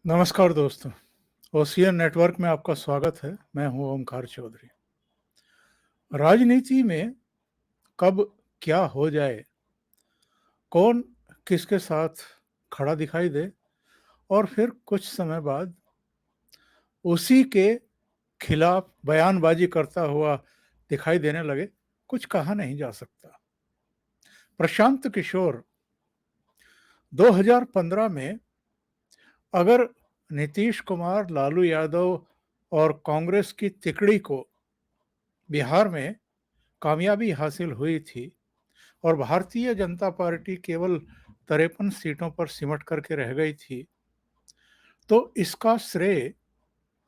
नमस्कार दोस्तों, ocean network में आपका स्वागत है। मैं हूं ओमकार चौधरी। राजनीति में कब क्या हो जाए, कौन किसके साथ खड़ा दिखाई दे और फिर कुछ समय बाद उसी के खिलाफ बयानबाजी करता हुआ दिखाई देने लगे, कुछ कहा नहीं जा सकता। प्रशांत किशोर 2015 में अगर नीतीश कुमार, लालू यादव और कांग्रेस की तिकड़ी को बिहार में कामयाबी हासिल हुई थी और भारतीय जनता पार्टी केवल 53 सीटों पर सिमट करके रह गई थी, तो इसका श्रेय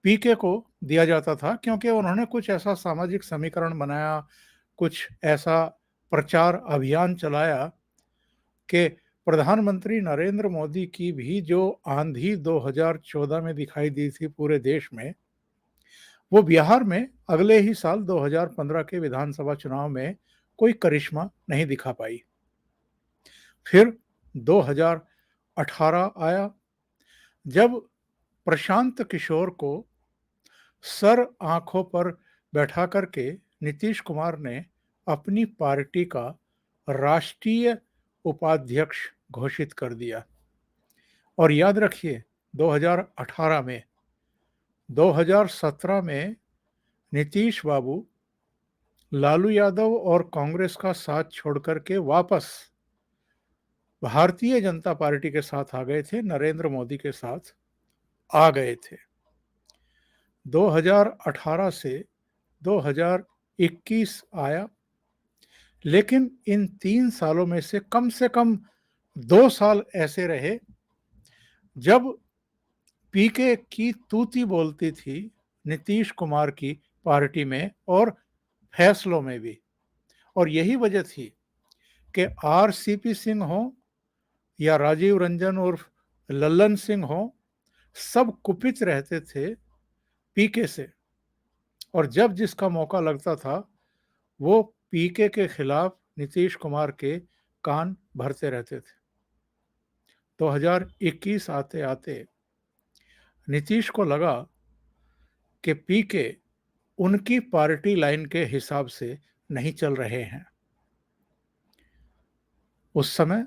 पीके को दिया जाता था, क्योंकि उन्होंने कुछ ऐसा सामाजिक समीकरण बनाया, कुछ ऐसा प्रचार अभियान चलाया कि प्रधानमंत्री नरेंद्र मोदी की भी जो आंधी 2014 में दिखाई दी थी पूरे देश में, वो बिहार में अगले ही साल 2015 के विधानसभा चुनाव में कोई करिश्मा नहीं दिखा पाई। फिर 2018 आया, जब प्रशांत किशोर को सर आंखों पर बैठा करके नीतीश कुमार ने अपनी पार्टी का राष्ट्रीय उपाध्यक्ष घोषित कर दिया। और याद रखिए, 2018 में 2017 में नीतीश बाबू लालू यादव और कांग्रेस का साथ छोड़कर के वापस भारतीय जनता पार्टी के साथ आ गए थे, नरेंद्र मोदी के साथ आ गए थे। 2018 से 2021 आया, लेकिन इन 3 सालों में से कम 2 साल ऐसे रहे जब पीके की तूती बोलती थी नीतीश कुमार की पार्टी में और फैसलों में भी। और यही वजह थी कि आरसीपी सिंह हो या राजीव रंजन उर्फ लल्लन सिंह हो, सब कुपित रहते थे पीके से, और जब जिसका मौका लगता था वो पीके के खिलाफ नीतीश कुमार के कान भरते रहते थे। 2021 आते आते नीतीश को लगा कि पीके उनकी पार्टी लाइन के हिसाब से नहीं चल रहे हैं। उस समय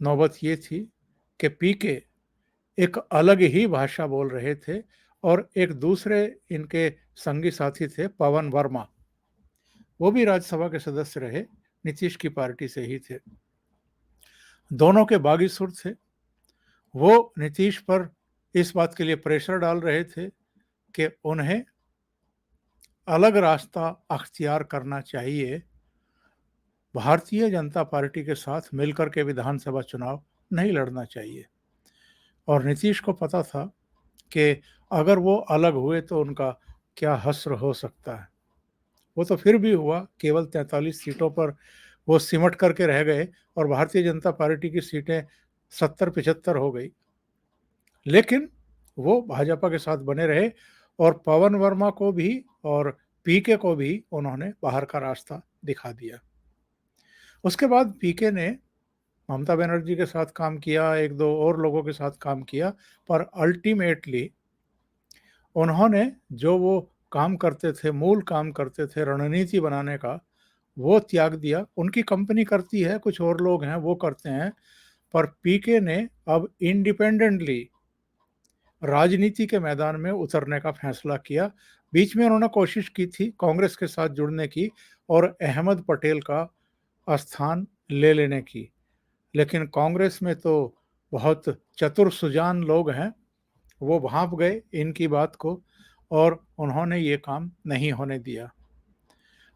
नौबत ये थी कि पीके एक अलग ही भाषा बोल रहे थे और एक दूसरे इनके संगी साथी थे पवन वर्मा, वो भी राज्यसभा के सदस्य रहे, नीतीश की पार्टी से ही थे। दोनों के बागी सुर थे। वो नीतीश पर इस बात के लिए प्रेशर डाल रहे थे कि उन्हें अलग रास्ता अख्तियार करना चाहिए, भारतीय जनता पार्टी के साथ मिलकर के विधानसभा चुनाव नहीं लड़ना चाहिए। और नीतीश को पता था कि अगर वो अलग हुए तो उनका क्या हश्र हो सकता है। वो तो फिर भी हुआ, केवल 43 सीटों पर वो सिमट करके रह गए और भारतीय जनता पार्टी की सीटें 70-75 हो गई। लेकिन वो भाजपा के साथ बने रहे और पवन वर्मा को भी और पीके को भी उन्होंने बाहर का रास्ता दिखा दिया। उसके बाद पीके ने ममता बनर्जी के साथ काम किया, एक दो और लोगों के साथ काम किया, पर अल्टीमेटली उन्होंने जो वो काम करते थे, मूल काम करते थे रणनीति बनाने का, वो त्याग दिया। उनकी कंपनी करती है, कुछ और लोग हैं वो करते हैं, पर पीके ने अब इंडिपेंडेंटली राजनीति के मैदान में उतरने का फैसला किया। बीच में उन्होंने कोशिश की थी कांग्रेस के साथ जुड़ने की और अहमद पटेल का स्थान ले लेने की, लेकिन कांग्रेस में तो बहुत चतुर सुजान लोग हैं, वो भांप गए इनकी बात को और उन्होंने ये काम नहीं होने दिया।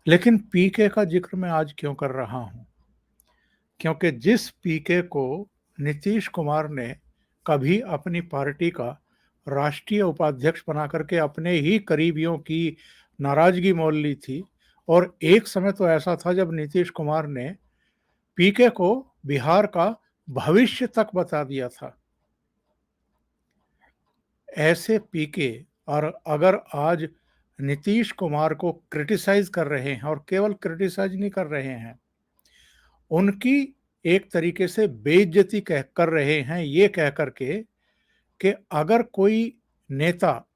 लेकिन पीके का जिक्र मैं आज क्यों कर रहा हूँ? क्योंकि जिस पीके को नीतीश कुमार ने कभी अपनी पार्टी का राष्ट्रीय उपाध्यक्ष बना करके अपने ही करीबियों की नाराजगी मोल ली थी, और एक समय तो ऐसा था जब नीतीश कुमार ने पीके को बिहार का भविष्य तक बता दिया था, ऐसे पीके और अगर आज नीतीश कुमार को क्रिटिसाइज कर रहे हैं, और केवल क्रिटिसाइज नहीं कर रहे हैं, उनकी एक तरीके से बेइज्जती कह कर रहे हैं, ये कह करके कि अगर कोई नेता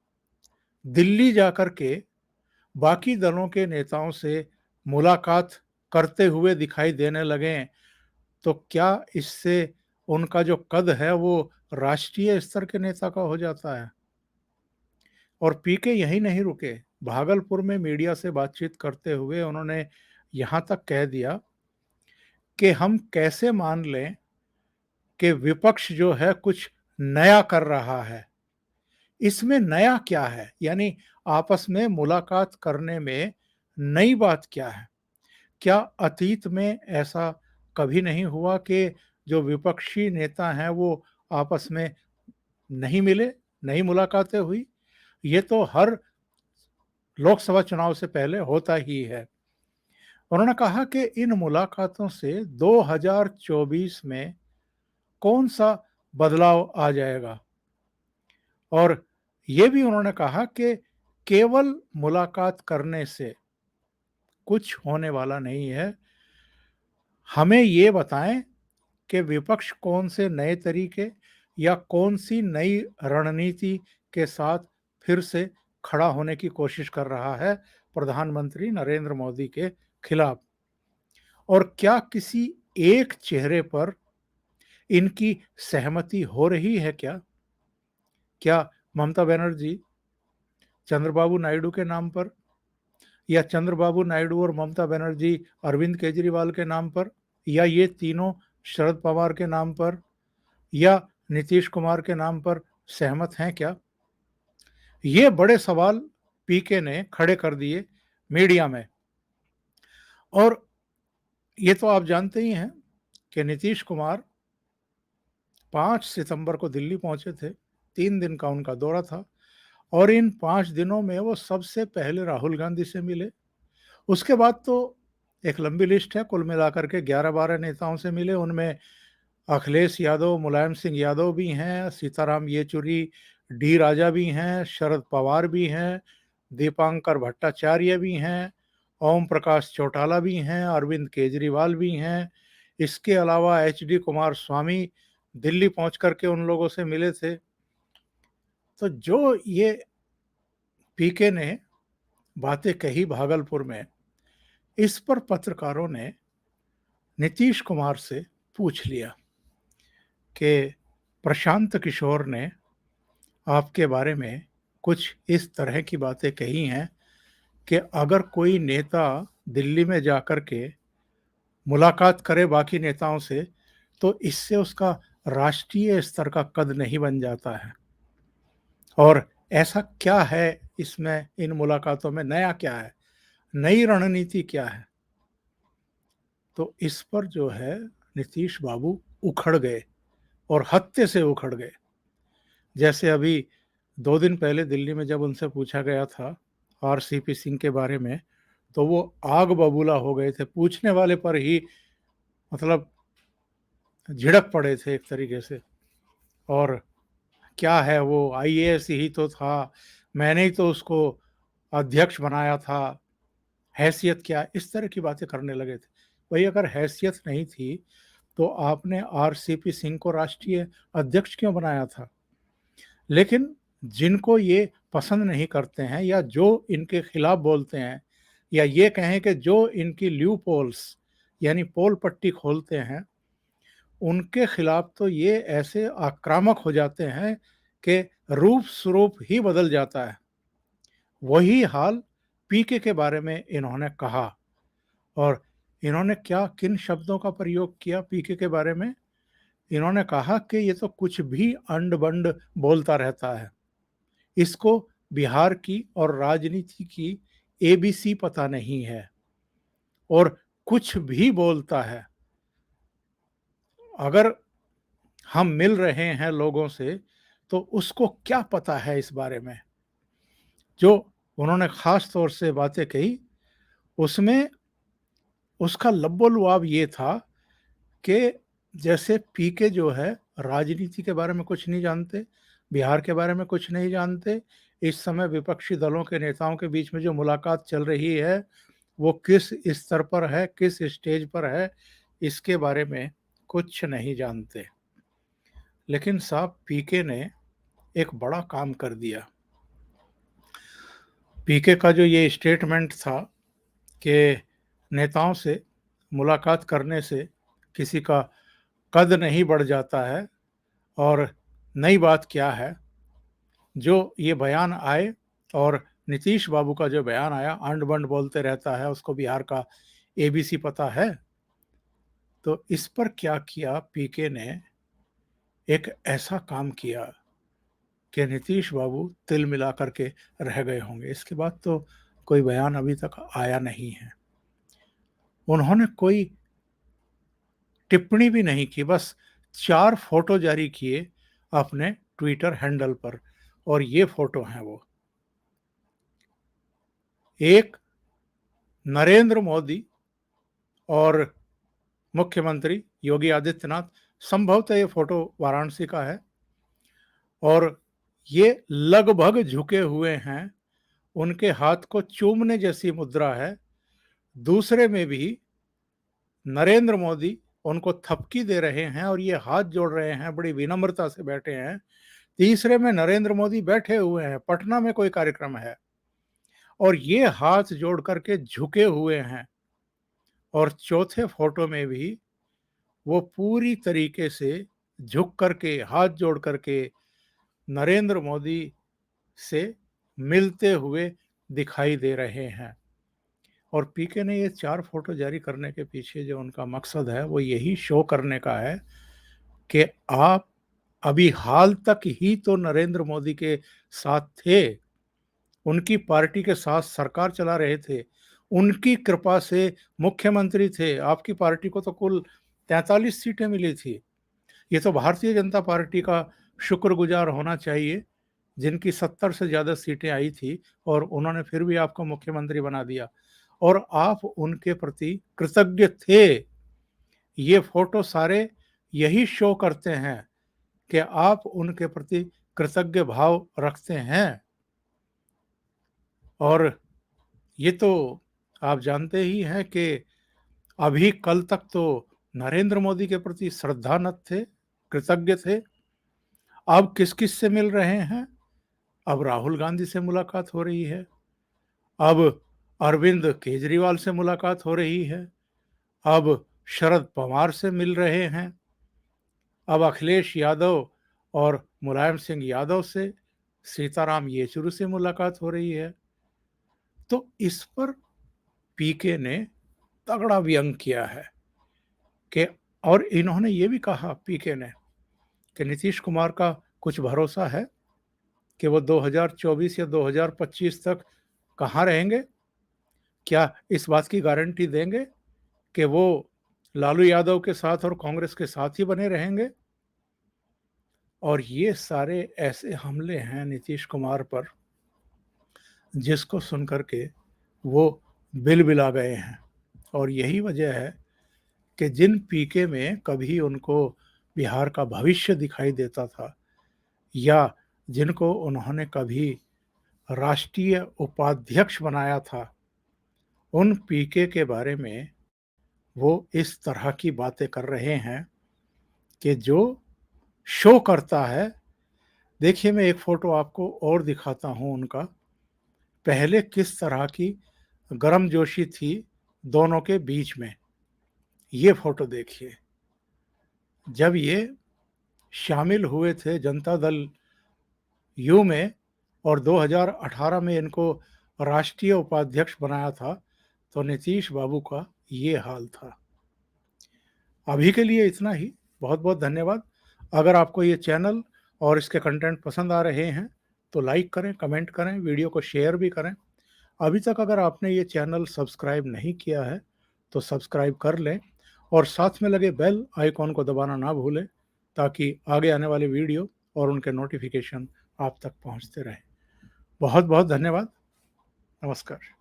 दिल्ली जाकर के बाकी दलों के नेताओं से मुलाकात करते हुए दिखाई देने लगें, तो क्या इससे उनका जो कद है वो राष्ट्रीय स्तर के नेता का हो जाता है? और पीके यहीं नहीं रुके, भागलपुर में मीडिया से बातचीत करते हुए उन्होंने यहाँ तक कह दिया कि हम कैसे मान लें कि विपक्ष जो है कुछ नया कर रहा है। इसमें नया क्या है? यानी आपस में मुलाकात करने में नई बात क्या है? क्या अतीत में ऐसा कभी नहीं हुआ कि जो विपक्षी नेता हैं वो आपस में नहीं मिले, नहीं मुलाकातें हुई? ये तो हर लोकसभा चुनाव से पहले होता ही है। उन्होंने कहा कि इन मुलाकातों से 2024 में कौन-सा बदलाव आ जाएगा? और ये भी उन्होंने कहा कि केवल मुलाकात करने से कुछ होने वाला नहीं है। हमें ये बताएँ कि विपक्ष कौन से नए तरीके या कौन-सी नई रणनीति के साथ फिर से खड़ा होने की कोशिश कर रहा है प्रधानमंत्री नरेंद्र मोदी के खिलाफ। और क्या किसी एक चेहरे पर इनकी सहमति हो रही है क्या? क्या ममता बनर्जी चंद्रबाबू नायडू के नाम पर, या चंद्रबाबू नायडू और ममता बनर्जी अरविंद केजरीवाल के नाम पर, या ये तीनों शरद पवार के नाम पर, या नीतीश कुमार के नाम पर सहमत हैं क्या? ये बड़े सवाल पीके ने खड़े कर दिए मीडिया में। और ये तो आप जानते ही हैं कि नीतीश कुमार 5 सितंबर को दिल्ली पहुंचे थे। 3 दिन का उनका दौरा था और इन 5 दिनों में वो सबसे पहले राहुल गांधी से मिले। उसके बाद तो एक लंबी लिस्ट है, कुल मिलाकर के 11-12 नेताओं से मिले। उनमें अखिलेश यादव, मुलायम सिंह यादव भी हैं, सीताराम येचुरी, डी राजा भी हैं, शरद पवार भी हैं, दीपांकर भट्टाचार्य भी हैं, ओम प्रकाश चौटाला भी हैं, अरविंद केजरीवाल भी हैं। इसके अलावा एचडी कुमार स्वामी दिल्ली पहुंच करके उन लोगों से मिले थे। तो जो ये पीके ने बातें कही भागलपुर में, इस पर पत्रकारों ने नीतीश कुमार से पूछ लिया कि प्रशांत किशोर ने आपके बारे में कुछ इस तरह की बातें कही हैं कि अगर कोई नेता दिल्ली में जाकर के मुलाकात करे बाकी नेताओं से, तो इससे उसका राष्ट्रीय स्तर का कद नहीं बन जाता है। और ऐसा क्या है इसमें, इन मुलाकातों में नया क्या है? नई रणनीति क्या है? तो इस पर जो है नीतीश बाबू उखड़ गए और हत्ते से उखड़ गए। जैसे अभी 2 दिन पहले दिल्ली में जब उनसे पूछा गया था आरसीपी सिंह के बारे में, तो वो आग बबूला हो गए थे। पूछने वाले पर ही मतलब झिड़क पड़े थे एक तरीके से। और क्या है वो, आईएएस ही तो था, मैंने ही तो उसको अध्यक्ष बनाया था, हैसियत क्या? इस तरह की बातें करने लगे थे। भाई अगर हैसियत नहीं थी, तो आपने आरसीपी सिंह को राष्ट्रीय अध्यक्ष क्यों बनाया था? लेकिन जिनको ये पसंद नहीं करते हैं या जो इनके खिलाफ बोलते हैं, या ये कहें कि जो इनकी ल्यू पोल्स यानी पोल पट्टी खोलते हैं, उनके खिलाफ तो ये ऐसे आक्रामक हो जाते हैं कि रूप स्वरूप ही बदल जाता है। वही हाल पीके के बारे में इन्होंने कहा। और इन्होंने क्या किन शब्दों का प्रयोग किया पीके के बारे में? इन्होंने कहा कि ये तो कुछ भी अंड बंड बोलता रहता है, इसको बिहार की और राजनीति की एबीसी पता नहीं है, और कुछ भी बोलता है। अगर हम मिल रहे हैं लोगों से, तो उसको क्या पता है इस बारे में? जो उन्होंने खास तौर से बातें कही, उसमें उसका लब्बो-लुआब ये था कि जैसे पीके जो है राजनीति के बारे में कुछ नहीं जानते, बिहार के बारे में कुछ नहीं जानते। इस समय विपक्षी दलों के नेताओं के बीच में जो मुलाकात चल रही है, वो किस स्तर पर है, किस स्टेज पर है, इसके बारे में कुछ नहीं जानते। लेकिन साहब पीके ने एक बड़ा काम कर दिया। पीके का जो ये स्टेटमेंट था कि नेताओं से मुलाकात करने से किसी का कद नहीं बढ़ जाता है, और नई बात क्या है, जो ये बयान आए और नीतीश बाबू का जो बयान आया, अंड बंड बोलते रहता है, उसको बिहार का एबीसी पता है। तो इस पर क्या किया पीके ने, एक ऐसा काम किया कि नीतीश बाबू तिल मिला करके रह गए होंगे। इसके बाद तो कोई बयान अभी तक आया नहीं है। उन्होंने कोई टिप्पणी भी नहीं की, बस 4 फोटो जारी किए अपने ट्विटर हैंडल पर, और ये फोटो हैं वो। एक नरेंद्र मोदी और मुख्यमंत्री योगी आदित्यनाथ, संभवतः ये फोटो वाराणसी का है, और ये लगभग झुके हुए हैं, उनके हाथ को चूमने जैसी मुद्रा है। दूसरे में भी नरेंद्र मोदी उनको थपकी दे रहे हैं और ये हाथ जोड़ रहे हैं, बड़ी विनम्रता से बैठे हैं। तीसरे में नरेंद्र मोदी बैठे हुए हैं, पटना में कोई कार्यक्रम है, और ये हाथ जोड़ करके झुके हुए हैं। और चौथे फोटो में भी वो पूरी तरीके से झुक करके, हाथ जोड़ करके नरेंद्र मोदी से मिलते हुए दिखाई दे रहे हैं। और पीके ने ये 4 फोटो जारी करने के पीछे जो उनका मकसद है, वो यही शो करने का है कि आप अभी हाल तक ही तो नरेंद्र मोदी के साथ थे, उनकी पार्टी के साथ सरकार चला रहे थे, उनकी कृपा से मुख्यमंत्री थे। आपकी पार्टी को तो कुल 43 सीटें मिली थी। ये तो भारतीय जनता पार्टी का शुक्रगुजार होना चाहिए, जिनकी 70 से ज़्यादा सीटें आई थी और उन्होंने फिर भी आपको मुख्यमंत्री बना दिया, और आप उनके प्रति कृतज्ञ थे। ये फोटो सारे यही शो करते हैं कि आप उनके प्रति कृतज्ञ भाव रखते हैं। और ये तो आप जानते ही हैं कि अभी कल तक तो नरेंद्र मोदी के प्रति श्रद्धानत थे, कृतज्ञ थे। अब किस-किस से मिल रहे हैं? अब राहुल गांधी से मुलाकात हो रही है, अब अरविंद केजरीवाल से मुलाकात हो रही है, अब शरद पवार से मिल रहे हैं, अब अखिलेश यादव और मुलायम सिंह यादव से, सीताराम येचुरी से मुलाकात हो रही है। तो इस पर पीके ने तगड़ा व्यंग किया है कि, और इन्होंने ये भी कहा पीके ने कि नीतीश कुमार का कुछ भरोसा है कि वो 2024 या 2025 तक कहाँ रहेंगे? क्या इस बात की गारंटी देंगे कि वो लालू यादव के साथ और कांग्रेस के साथ ही बने रहेंगे? और ये सारे ऐसे हमले हैं नीतीश कुमार पर, जिसको सुनकर के वो बिलबिला गए हैं। और यही वजह है कि जिन पीके में कभी उनको बिहार का भविष्य दिखाई देता था, या जिनको उन्होंने कभी राष्ट्रीय उपाध्यक्ष बनाया था, उन पीके के बारे में वो इस तरह की बातें कर रहे हैं कि जो शो करता है। देखिए, मैं एक फ़ोटो आपको और दिखाता हूँ उनका, पहले किस तरह की गर्मजोशी थी दोनों के बीच में। ये फ़ोटो देखिए, जब ये शामिल हुए थे जनता दल यू में और 2018 में इनको राष्ट्रीय उपाध्यक्ष बनाया था, तो नीतीश बाबू का ये हाल था। अभी के लिए इतना ही। बहुत-बहुत धन्यवाद। अगर आपको ये चैनल और इसके कंटेंट पसंद आ रहे हैं, तो लाइक करें, कमेंट करें, वीडियो को शेयर भी करें। अभी तक अगर आपने ये चैनल सब्सक्राइब नहीं किया है, तो सब्सक्राइब कर लें और साथ में लगे बेल आइकॉन को दबाना ना भूलें, ताकि आगे आने वाले वीडियो और उनके नोटिफ़िकेशन आप तक पहुँचते रहें। बहुत-बहुत धन्यवाद। नमस्कार।